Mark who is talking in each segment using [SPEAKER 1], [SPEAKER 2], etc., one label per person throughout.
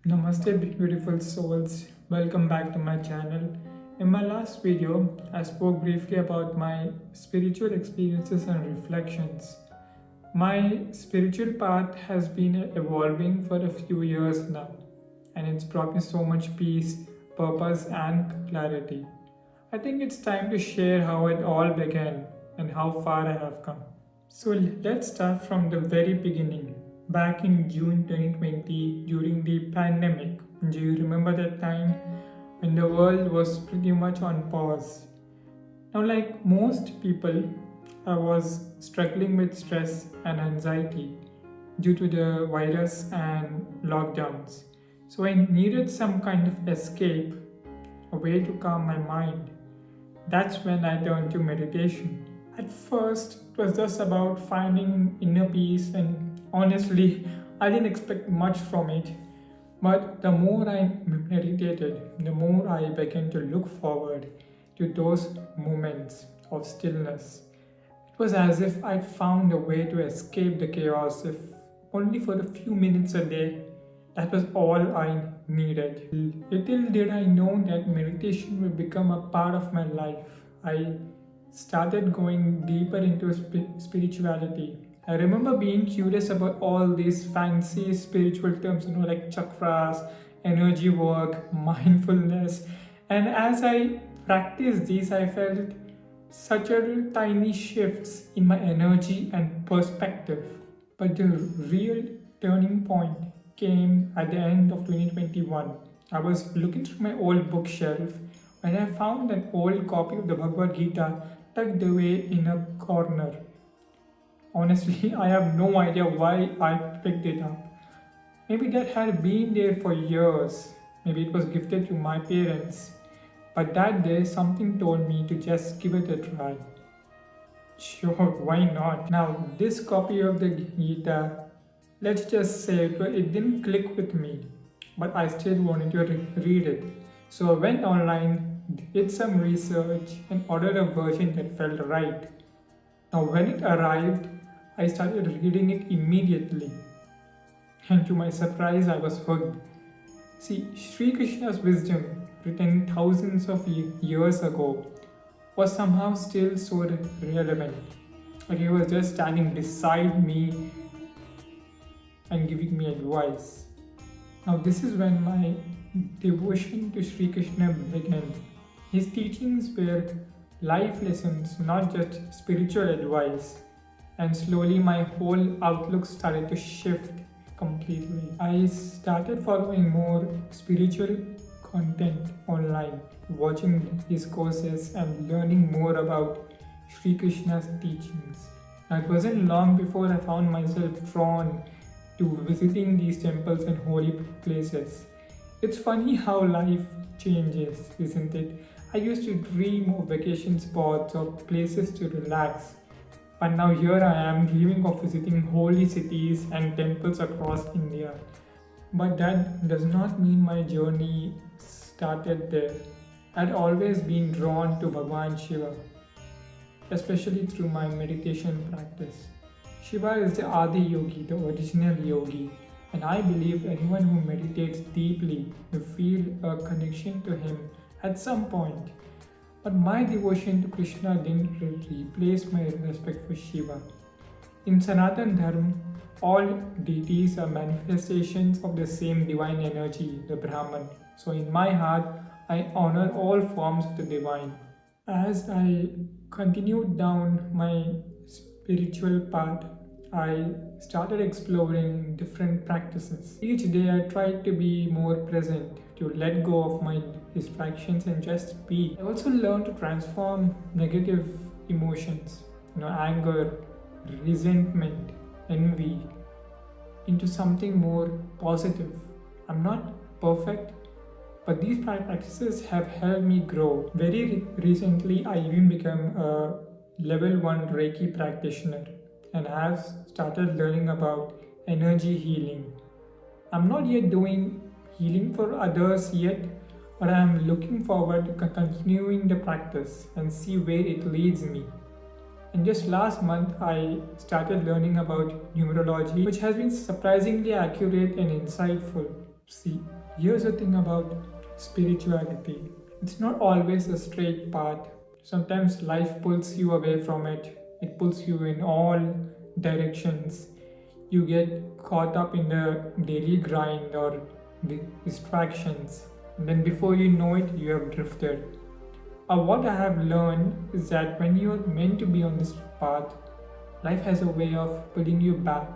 [SPEAKER 1] Namaste, beautiful souls. Welcome back to my channel. In my last video, I spoke briefly about my spiritual experiences and reflections. My spiritual path has been evolving for a few years now, and it's brought me so much peace, purpose, and clarity. I think it's time to share how it all began and how far I have come. So let's start from the very beginning. Back in June 2020, during the pandemic, do you remember that time when the world was pretty much on pause? Now, like most people, I was struggling with stress and anxiety due to the virus and lockdowns. So, I needed some kind of escape, a way to calm my mind. That's when I turned to meditation. At first, it was just about finding inner peace, and honestly, I didn't expect much from it. But the more I meditated, the more I began to look forward to those moments of stillness. It was as if I'd found a way to escape the chaos, if only for a few minutes a day. That was all I needed. Little did I know that meditation would become a part of my life. I started going deeper into spirituality. I remember being curious about all these fancy spiritual terms, like chakras, energy work, mindfulness. And as I practiced these, I felt such a tiny shifts in my energy and perspective. But the real turning point came at the end of 2021. I was looking through my old bookshelf when I found an old copy of the Bhagavad Gita tucked away in a corner. Honestly, I have no idea why I picked it up. Maybe that had been there for years. Maybe it was gifted to my parents. But that day, something told me to just give it a try. Sure, why not? Now, this copy of the Gita, let's just say it didn't click with me, but I still wanted to read it. So I went online, did some research, and ordered a version that felt right. Now, when it arrived, I started reading it immediately. And to my surprise, I was hooked. See, Sri Krishna's wisdom, written thousands of years ago, was somehow still so relevant. Like he was just standing beside me and giving me advice. Now, this is when my devotion to Sri Krishna began. His teachings were life lessons, not just spiritual advice. And slowly, my whole outlook started to shift completely. I started following more spiritual content online, watching his courses, and learning more about Sri Krishna's teachings. Now, it wasn't long before I found myself drawn to visiting these temples and holy places. It's funny how life changes, isn't it? I used to dream of vacation spots or places to relax. But now here I am dreaming of visiting holy cities and temples across India. But that does not mean my journey started there. I'd always been drawn to Bhagwan Shiva, especially through my meditation practice. Shiva is the Adi Yogi, the original yogi, and I believe anyone who meditates deeply will feel a connection to him at some point. But my devotion to Krishna didn't replace my respect for Shiva. In Sanatan Dharma, all deities are manifestations of the same divine energy, the Brahman. So in my heart, I honor all forms of the divine. As I continued down my spiritual path, I started exploring different practices. Each day I tried to be more present, to let go of my distractions and just be. I also learned to transform negative emotions, anger, resentment, envy, into something more positive. I'm not perfect, but these practices have helped me grow. Very recently, I even became a level 1 Reiki practitioner and have started learning about energy healing. I'm not yet doing healing for others yet, but I am looking forward to continuing the practice and see where it leads me. And just last month, I started learning about numerology, which has been surprisingly accurate and insightful. See, here's the thing about spirituality, it's not always a straight path. Sometimes life pulls you away from it, it pulls you in all directions. You get caught up in the daily grind or the distractions, and then before you know it, you have drifted. What I have learned is that when you are meant to be on this path, life has a way of pulling you back.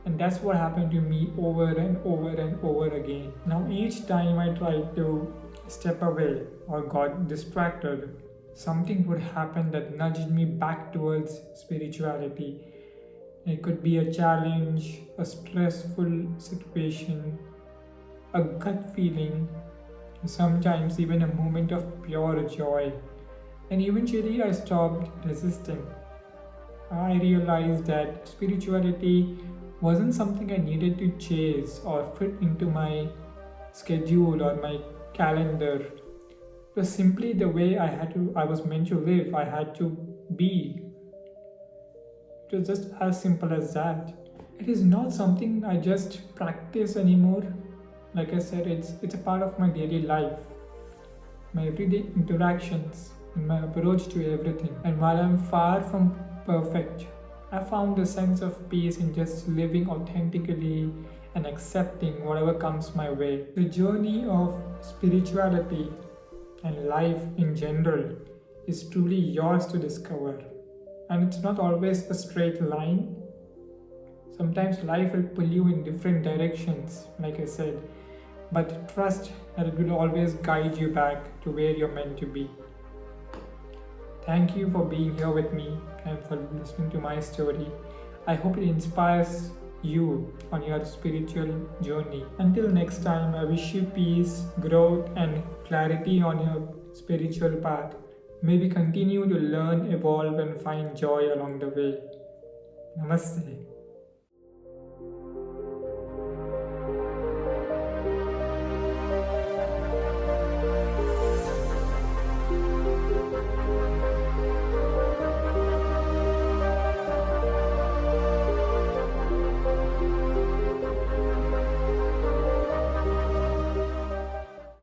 [SPEAKER 1] And that's what happened to me over and over and over again. Now, each time I tried to step away or got distracted, something would happen that nudged me back towards spirituality. It could be a challenge, a stressful situation, a gut feeling, sometimes even a moment of pure joy. And eventually I stopped resisting. I realized that spirituality wasn't something I needed to chase or fit into my schedule or my calendar. It was simply the way I was meant to live, I had to be. It was just as simple as that. It is not something I just practice anymore. Like I said, it's a part of my daily life, my everyday interactions, and my approach to everything. And while I'm far from perfect, I found a sense of peace in just living authentically and accepting whatever comes my way. The journey of spirituality and life in general is truly yours to discover. And it's not always a straight line. Sometimes life will pull you in different directions, like I said, but trust that it will always guide you back to where you're meant to be. Thank you for being here with me and for listening to my story. I hope it inspires you on your spiritual journey. Until next time, I wish you peace, growth, and clarity on your spiritual path. May we continue to learn, evolve, and find joy along the way. Namaste.